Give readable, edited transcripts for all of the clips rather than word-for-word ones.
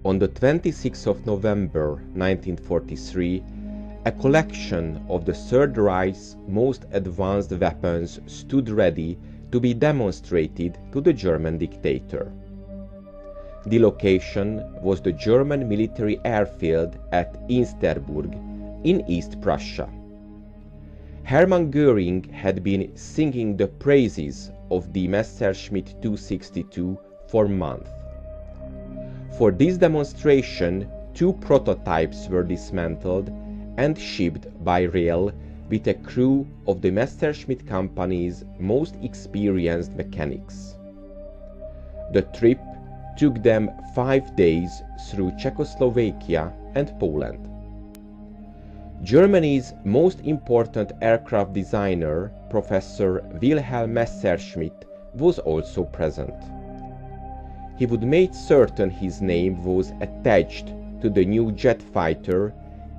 On the 26th of November 1943, a collection of the Third Reich's most advanced weapons stood ready to be demonstrated to the German dictator. The location was the German military airfield at Insterburg in East Prussia. Hermann Göring had been singing the praises of the Messerschmitt 262 for months. For this demonstration, 2 prototypes were dismantled and shipped by rail with a crew of the Messerschmitt company's most experienced mechanics. The trip took them 5 days through Czechoslovakia and Poland. Germany's most important aircraft designer, Professor Wilhelm Messerschmitt, was also present. He would make certain his name was attached to the new jet fighter,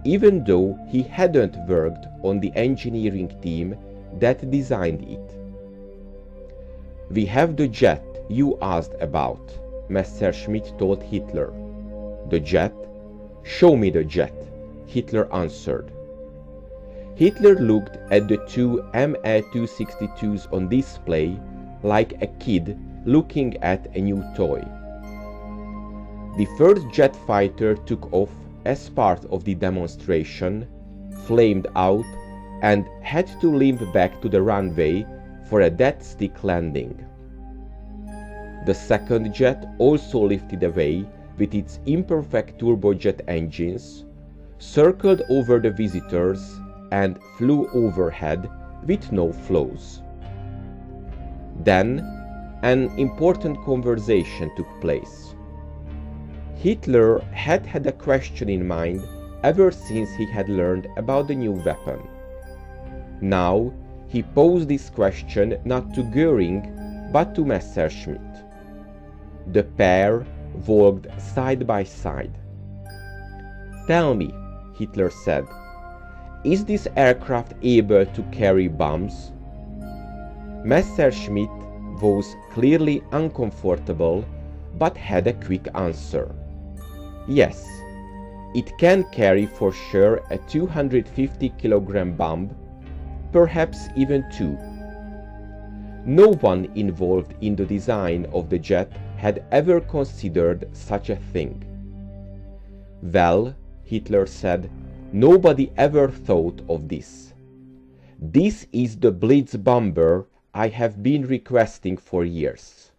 even though he hadn't worked on the engineering team that designed it. "We have the jet you asked about," Messerschmitt told Hitler. "The jet? Show me the jet," Hitler answered. Hitler looked at the 2 Me-262s on display like a kid looking at a new toy. The first jet fighter took off as part of the demonstration, flamed out, and had to limp back to the runway for a dead stick landing. The second jet also lifted away with its imperfect turbojet engines, circled over the visitors, and flew overhead with no flaws. Then, an important conversation took place. Hitler had had a question in mind ever since he had learned about the new weapon. Now, he posed this question not to Göring, but to Messerschmitt. The pair walked side by side. "Tell me," Hitler said, "is this aircraft able to carry bombs?" Messerschmitt was clearly uncomfortable, but had a quick answer. "Yes, it can carry for sure a 250-kilogram bomb, perhaps even 2. No one involved in the design of the jet had ever considered such a thing." "Well," Hitler said, "nobody ever thought of this. This is the Blitz bomber I have been requesting for years."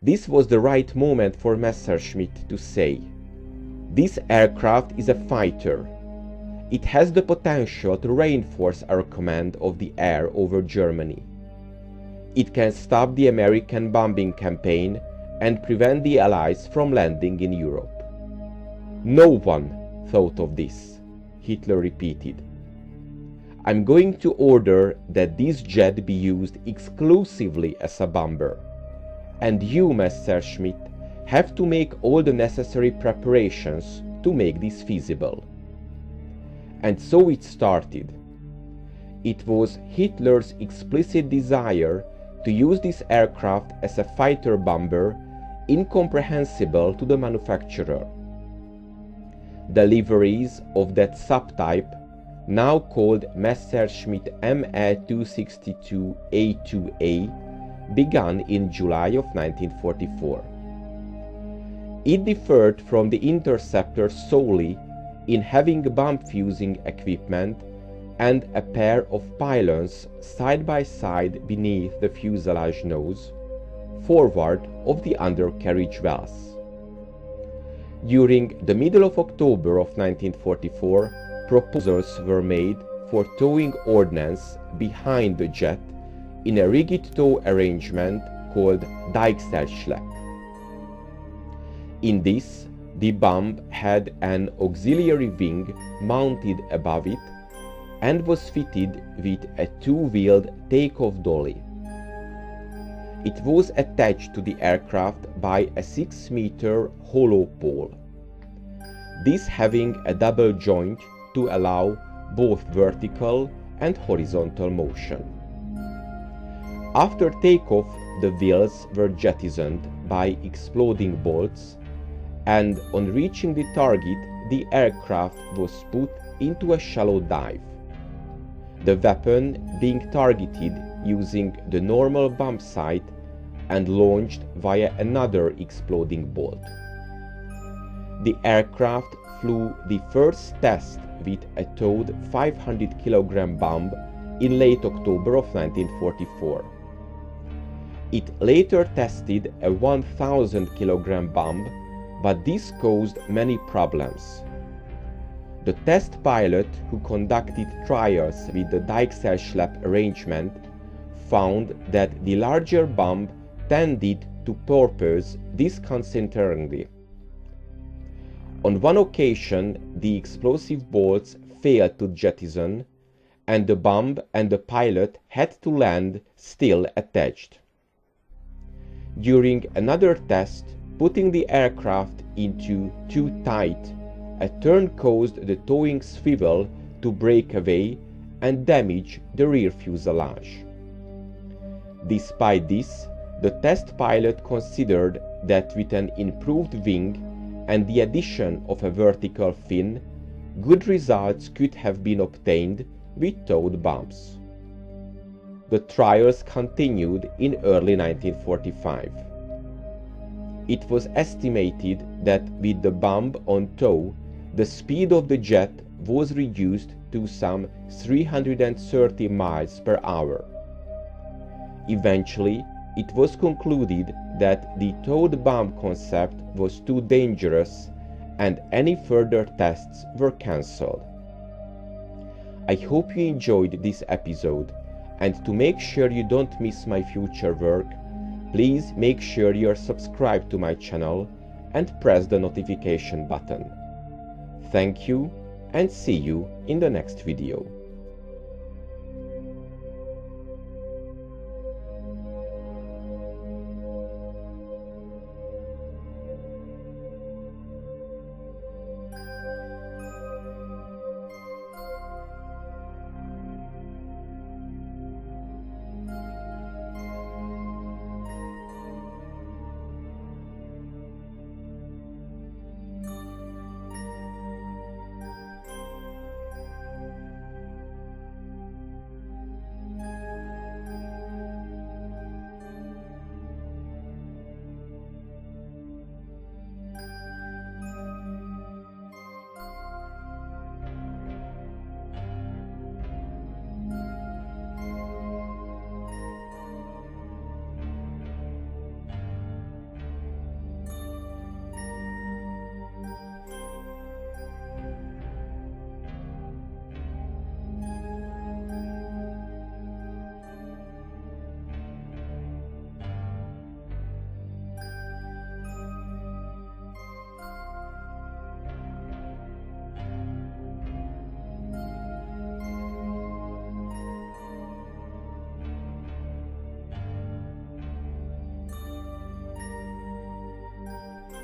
This was the right moment for Messerschmitt to say, "This aircraft is a fighter. It has the potential to reinforce our command of the air over Germany. It can stop the American bombing campaign and prevent the Allies from landing in Europe." "No one thought of this," Hitler repeated. "I'm going to order that this jet be used exclusively as a bomber. And you, Messerschmitt, have to make all the necessary preparations to make this feasible." And so it started. It was Hitler's explicit desire to use this aircraft as a fighter bomber, incomprehensible to the manufacturer. Deliveries of that subtype, now called Messerschmitt Me-262 A-2a, began in July of 1944. It differed from the Interceptor solely in having bomb-fusing equipment and a pair of pylons side by side beneath the fuselage nose, forward of the undercarriage wells. During the middle of October of 1944, proposals were made for towing ordnance behind the jet in a rigid tow arrangement called Deichselschlepp. In this, the bomb had an auxiliary wing mounted above it and was fitted with a 2-wheeled takeoff dolly. It was attached to the aircraft by a 6-meter hollow pole, this having a double joint to allow both vertical and horizontal motion. After takeoff, the wheels were jettisoned by exploding bolts, and on reaching the target, the aircraft was put into a shallow dive, the weapon being targeted using the normal bomb sight and launched via another exploding bolt. The aircraft flew the first test with a towed 500 kg bomb in late October of 1944. It later tested a 1000 kg bomb, but this caused many problems. The test pilot who conducted trials with the Deichselschlepp arrangement found that the larger bomb tended to porpoise disconcertingly. On one occasion, the explosive bolts failed to jettison, and the bomb and the pilot had to land still attached. During another test, putting the aircraft into too tight, a turn caused the towing swivel to break away and damage the rear fuselage. Despite this, the test pilot considered that with an improved wing and the addition of a vertical fin, good results could have been obtained with towed bombs. The trials continued in early 1945. It was estimated that with the bomb on tow, the speed of the jet was reduced to some 330 miles per hour. Eventually, it was concluded that the towed bomb concept was too dangerous and any further tests were cancelled. I hope you enjoyed this episode, and to make sure you don't miss my future work, please make sure you're subscribed to my channel and press the notification button. Thank you, and see you in the next video.